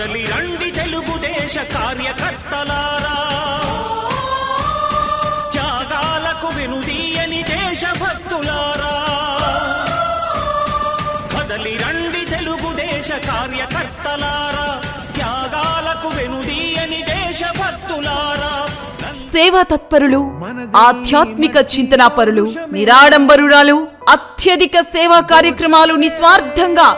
కదలి రండి తెలుగుదేశ కార్యకర్తలారా, త్యాగాలకు వెనుదీయని దేశభక్తులారా. కదలి రండి తెలుగుదేశ కార్యకర్తలారా, త్యాగాలకు వెనుదీయని దేశభక్తులారా. సేవా తత్పరులు, ఆధ్యాత్మిక చింతనాపరులు, నిరాడంబరురాలు, అత్యధిక సేవా కార్యక్రమాలు నిస్వార్థంగా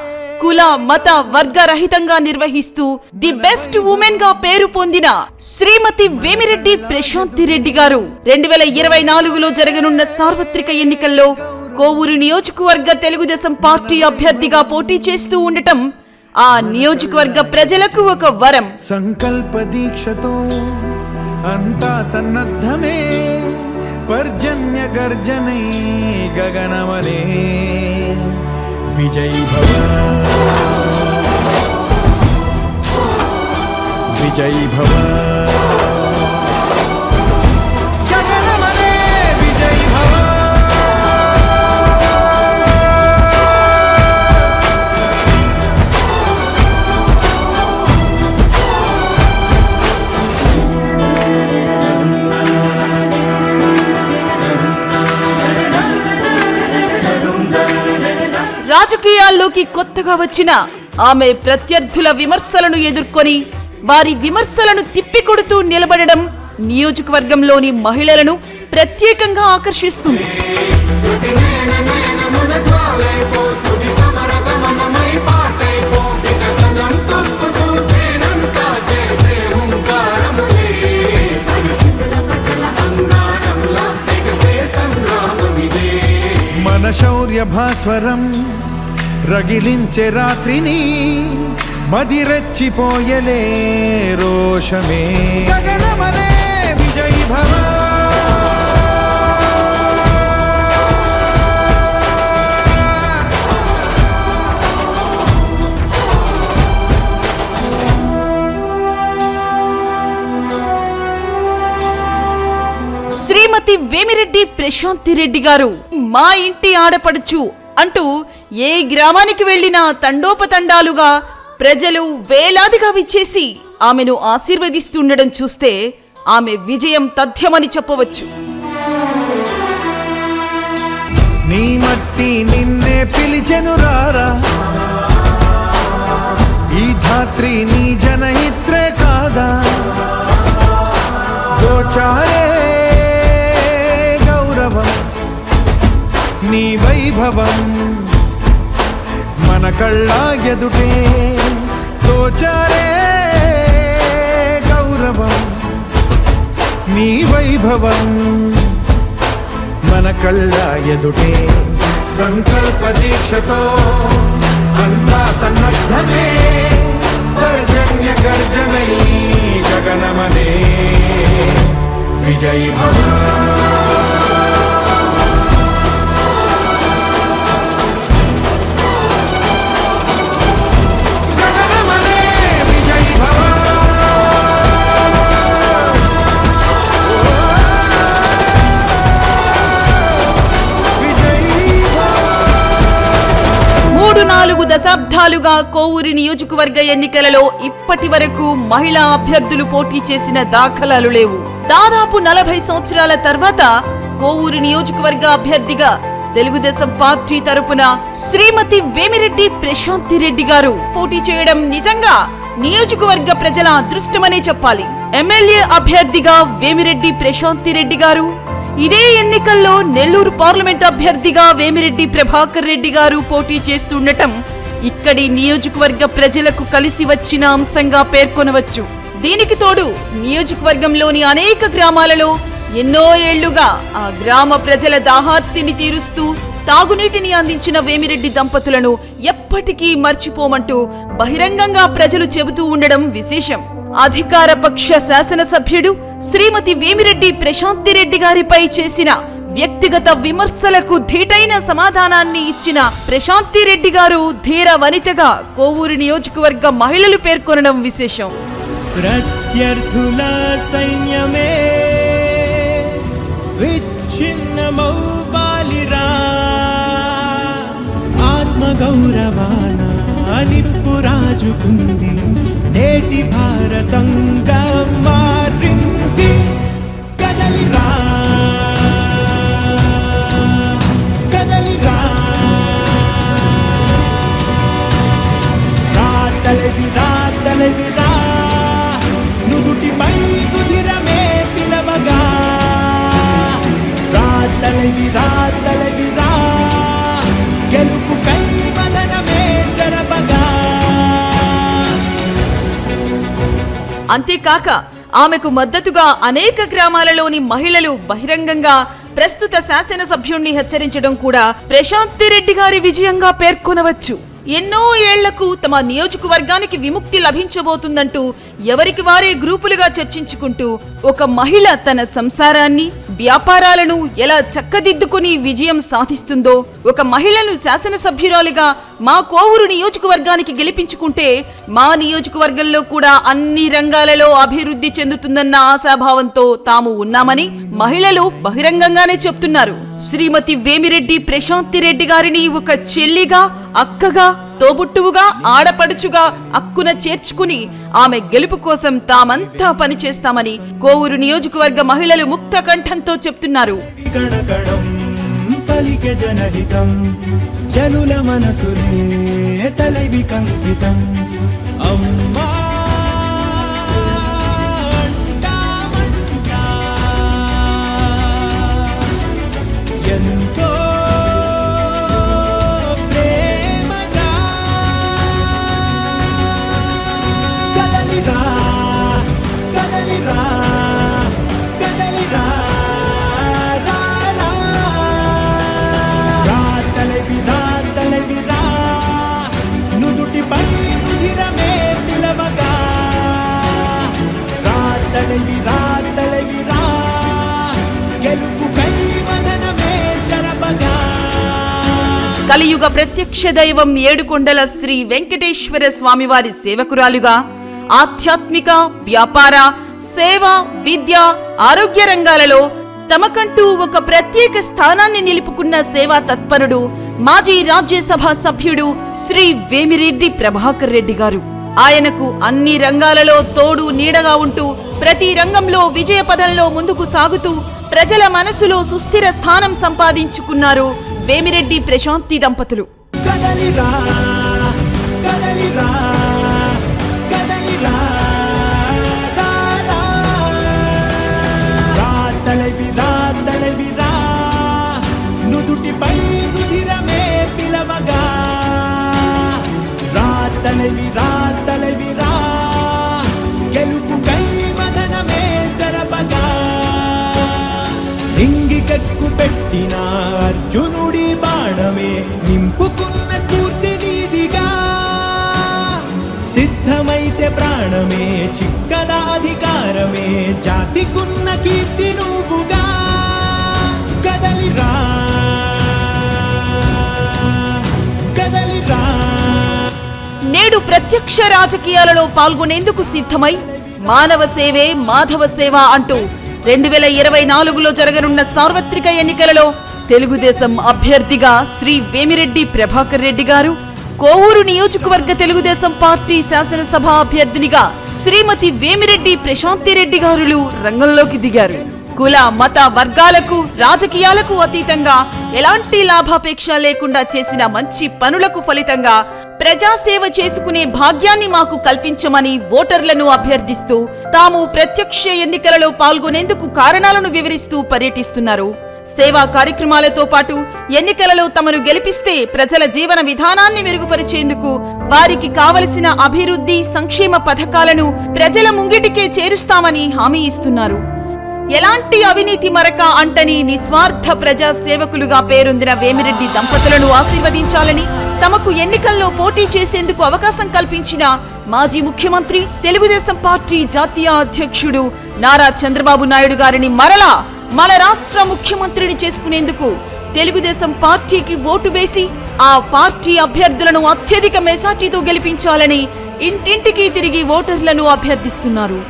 కుల మత వర్గ రహితంగా నిర్వహిస్తూ ది బెస్ట్ ఉమెన్ గా పేరు పొందిన శ్రీమతి వేమిరెడ్డి ప్రశాంతి రెడ్డి గారు 2024లో జరగనున్న సార్వత్రిక ఎన్నికల్లో కోవూరు నియోజకవర్గ తెలుగుదేశం పార్టీ అభ్యర్థిగా పోటీ చేస్తూ ఉండటం ఆ నియోజకవర్గ ప్రజలకు ఒక వరం. సంకల్ప దీక్షతో అంతా సన్నద్ధమే, పర్జన్య గర్జనై గగనమనే. విజయ్ భవ విజయ్ భవ గగనమనే విజయ్ భవ. రాజకీయాల్లోకి కొత్తగా వచ్చిన ఆమె ప్రత్యర్థుల విమర్శలను ఎదుర్కొని వారి విమర్శలను తిప్పికొడుతూ నిలబడడం నియోజకవర్గంలోని మహిళలను ప్రత్యేకంగా ఆకర్షిస్తుంది. మన శౌర్య భాస్వరం రగిలించే రాత్రిని మదిరెచ్చిపోయలే రోషమే. గగనమనే విజయ్ భవ. శ్రీమతి వేమిరెడ్డి ప్రశాంతి రెడ్డి గారు మా ఇంటి ఆడపడుచు అంటూ ఏ గ్రామానికి వెళ్లినా తండోపతండాలుగా ప్రజలు వేలాదిగా విచ్చేసి ఆమెను ఆశీర్వదిస్తుండడం చూస్తే ఆమె విజయం తథ్యమని చెప్పవచ్చు. నీ మట్టి నిన్నే పిలిచెను రారా, ఈ ధాత్రి నీ జనహిత్రే కాదా. దోచారే గౌరవం నీ వైభవం, మన కళ్ళ ఎదుటే దోచారే గౌరవం నీ వైభవం, మన కళ్ళ ఎదుటే. సంకల్ప దీక్షతో అంతా సన్నద్ధమే, పర్జన్య గర్జనై గగనమనే విజయ్ భవ. దశాబ్దాలుగా కోవూరు నియోజకవర్గ ఎన్నికలలో ఇప్పటి వరకు మహిళా అభ్యర్థులు పోటీ చేసిన దాఖలాలు లేవు. దాదాపు 40 సంవత్సరాల తర్వాత కోవూరు నియోజకవర్గ అభ్యర్థిగా తెలుగుదేశం పార్టీ తరపున శ్రీమతి వేమిరెడ్డి ప్రశాంతి రెడ్డి గారు పోటీ చేయడం నిజంగా నియోజకవర్గ ప్రజల అదృష్టమనే చెప్పాలి. ఎమ్మెల్యే అభ్యర్థిగా వేమిరెడ్డి ప్రశాంతి రెడ్డి గారు, ఇదే ఎన్నికల్లో నెల్లూరు పార్లమెంట్ అభ్యర్థిగా వేమిరెడ్డి ప్రభాకర్ రెడ్డి గారు పోటీ చేస్తుండటం ఇక్కడి నియోజకవర్గ ప్రజలకు కలిసి వచ్చిన అంశంగా పేర్కొనవచ్చు. దీనికి తోడు నియోజకవర్గంలోని అనేక గ్రామాలలో ఎన్నో ఏళ్లుగా ఆ గ్రామ ప్రజల దాహార్తిని తీరుస్తూ తాగునీటిని అందించిన వేమిరెడ్డి దంపతులను ఎప్పటికీ మర్చిపోమంటూ బహిరంగంగా ప్రజలు చెబుతూ ఉండడం విశేషం. అధికార పక్ష శాసనసభ్యుడు శ్రీమతి వేమిరెడ్డి ప్రశాంతి రెడ్డి గారిపై చేసిన వ్యక్తిగత విమర్శలకు ధీటైన సమాధానాన్ని ఇచ్చిన ప్రశాంతి రెడ్డి గారు ధీర వనితగా కోవూరు నియోజకవర్గ మహిళలు పేర్కొనడం విశేషం. ప్రత్యర్థుల సైన్యమే విచ్ఛిన్నమౌపాలిరా, ఆత్మగౌరవాన నిప్పు రాజుకుంది, నే నేటి భారతంగా మారింది. కదలిరా కదలిరా రాతలవిరా తలవిరా నుదుటిపై కుదిరమే పిలవగా. రాతలవిరా తలవిరా గెలుపు కై వదనమే జరపగా. అంతేకాక ఆమెకు మద్దతుగా అనేక గ్రామాలలోని మహిళలు బహిరంగంగా ప్రస్తుత శాసనసభ్యుణ్ణి హెచ్చరించడం కూడా ప్రశాంతి రెడ్డి గారి విజయంగా పేర్కొనవచ్చు. ఎన్నో ఏళ్లకు తమ నియోజకవర్గానికి విముక్తి లభించబోతుందంటూ ఎవరికి వారే గ్రూపులుగా చర్చించుకుంటూ ఒక మహిళ తన సంసారాన్ని వ్యాపారాలను ఎలా చక్కదిద్దుకుని విజయం సాధిస్తుందో, ఒక మహిళను శాసనసభ్యురాలిగా మా కోవూరు నియోజకవర్గానికి గెలిపించుకుంటే మా నియోజకవర్గంలో కూడా అన్ని రంగాలలో అభివృద్ధి చెందుతుందన్న ఆశాభావంతో తాము ఉన్నామని మహిళలు బహిరంగంగానే చెప్తున్నారు. శ్రీమతి వేమిరెడ్డి ప్రశాంతి రెడ్డి గారిని ఒక చెల్లిగా, అక్కగా, తోబుట్టువుగా, ఆడపడుచుగా అక్కున చేర్చుకుని ఆమె గెలుపు కోసం తామంతా పనిచేస్తామని కోవూరు నియోజకవర్గ మహిళలు ముక్త కంఠంతో చెప్తున్నారు. పలికే జనహితం జనుల మనసులే తలవి కంకితం. అమ్మా ఎంతో ప్రేమగా కదలిరా కదలిరా కదలిరా రాతలవిరా తలవిరా నుదుటిపై కుదిరమే పిలవగా. రాతలవిరా తలవిరా గెలుపు కై వదనమే జరపగా. కలియుగ ప్రత్యక్ష దైవం ఏడుకొండల శ్రీ వెంకటేశ్వర స్వామివారి సేవకురాలుగా ఆధ్యాత్మిక, వ్యాపార, సేవ, విద్య, ఆరోగ్య రంగాలలో తమకంటూ ఒక ప్రత్యేక స్థానాన్ని నిలుపుకున్న సేవా తత్పరుడు మాజీ రాజ్యసభ సభ్యుడు శ్రీ వేమిరెడ్డి ప్రభాకర్ రెడ్డి గారు. ఆయనకు అన్ని రంగాలలో తోడు నీడగా ఉంటూ ప్రతి రంగంలో విజయ పదంలో ముందుకు సాగుతూ ప్రజల మనసులో సుస్థిర స్థానం సంపాదించుకున్నారు వేమిరెడ్డి ప్రశాంతి దంపతులు. కదలిరా కదలిరా కదలిరా రాతలవిరా తలవిరా నుదుటిపై కుదిరమే పిలవగా. రాతలవిరా తలవిరా గెలుపు కై వదనమే జరపగా. ఇంగికెక్కు పెట్టిన అర్జునుడి బాణమే నింపుకున్న స్ఫూర్తి నీదిగా. సిద్ధమైతే ప్రాణమే చిక్కద అధికారమే జాతికున్న కీర్తి నువ్వుగా. కదలిరా కదలిరా నేడు ప్రత్యక్ష రాజకీయాలలో పాల్గొనేందుకు సిద్ధమై మానవ సేవే మాధవ సేవ అంటూ 2024లో జరగనున్న సార్వత్రిక ఎన్నికలలో తెలుగుదేశం అభ్యర్థిగా శ్రీ వేమిరెడ్డి ప్రభాకర్ రెడ్డి గారు, కోవూరు నియోజకవర్గ తెలుగుదేశం పార్టీ శాసనసభ అభ్యర్థినిగా శ్రీమతి వేమిరెడ్డి ప్రశాంతి రెడ్డి గారులు రంగంలోకి దిగారు. కుల, మత, వర్గాలకు, రాజకీయాలకు అతీతంగా ఎలాంటి లాభాపేక్ష లేకుండా చేసిన మంచి పనులకు ఫలితంగా ప్రజాసేవ చేసుకునే భాగ్యాన్ని మాకు కల్పించమని ఓటర్లను అభ్యర్థిస్తూ తాము ప్రత్యక్ష ఎన్నికలలో పాల్గొనేందుకు కారణాలను వివరిస్తూ పర్యటిస్తున్నారు. సేవా కార్యక్రమాలతో పాటు ఎన్నికలలో తమను గెలిపిస్తే ప్రజల జీవన విధానాన్ని మెరుగుపరిచేందుకు వారికి కావలసిన అభివృద్ధి, సంక్షేమ పథకాలను ప్రజల ముంగిటికే చేరుస్తామని హామీ ఇస్తున్నారు. ఎలాంటి అవినీతి మరక అంటని నిస్వార్థ ప్రజా సేవకులుగా పేరొందిన వేమిరెడ్డి దంపతులను ఆశీర్వదించాలని, తమకు ఎన్నికల్లో పోటీ చేసేందుకు అవకాశం కల్పించిన మాజీ ముఖ్యమంత్రి, తెలుగుదేశం పార్టీ జాతీయ అధ్యక్షుడు నారా చంద్రబాబు నాయుడు గారిని మరలా మన రాష్ట్ర ముఖ్యమంత్రిని చేసుకునేందుకు తెలుగుదేశం పార్టీకి ఓటు వేసి ఆ పార్టీ అభ్యర్థులను అత్యధిక మెజార్టీతో గెలిపించాలని ఇంటింటికి తిరిగి ఓటర్లను అభ్యర్థిస్తున్నారు.